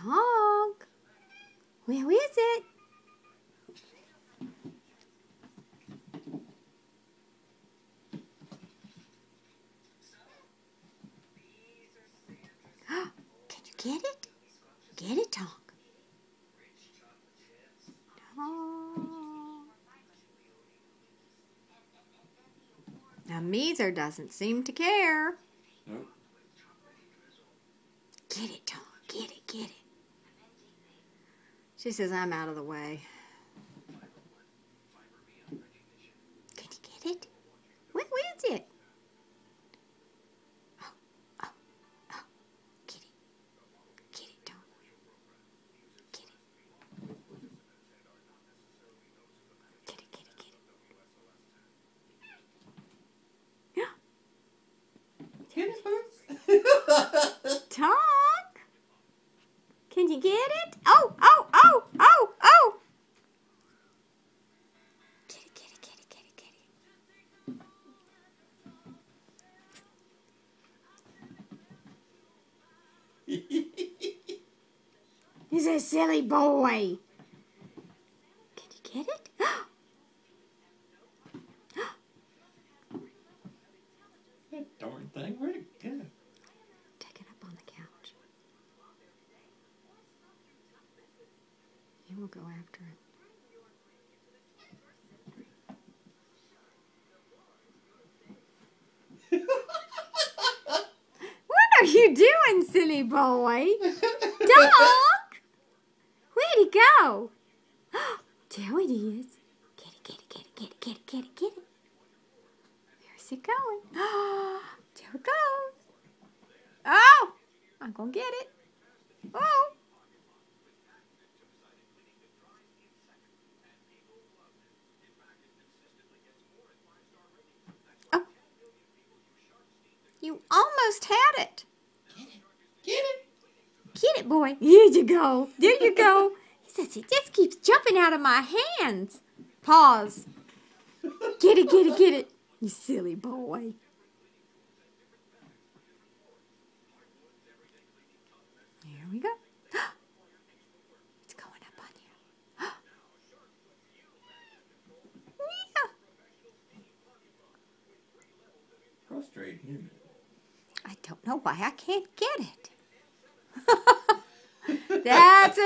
Tonk, where is it? Can you get it? Get it, Tonk. Oh. Now, Meezer doesn't seem to care. Nope. Get it, Tonk. Get it, get it. She says, I'm out of the way. Can you get it? Where is it? Oh, oh, oh. Get it. Get it, Tonk. Get it. Get it, get it, get it. Get it, Boots? Tonk? Can you get it? Oh, oh, oh, oh, oh. Get it, get it, get it, get it, get it. He's a silly boy. Can you get it? That darn thing, where'd it go? Take it up on the couch. He will go after it. What are you doing, silly boy? Dog! Where'd he go? There it is. Get it, get it, get it, get it, get it, get it, get it. Where's it going? There it goes. Oh! I'm gonna get it. Oh! Oh! You almost had it. Get it. Get it. Get it, boy. Here you go. There you go. He says it just keeps jumping out of my hands. Pause. Get it, get it, get it. You silly boy. Here we go. It's going up on you. Yeah. Frustrating, isn't it? I don't know why I can't get it. That's it.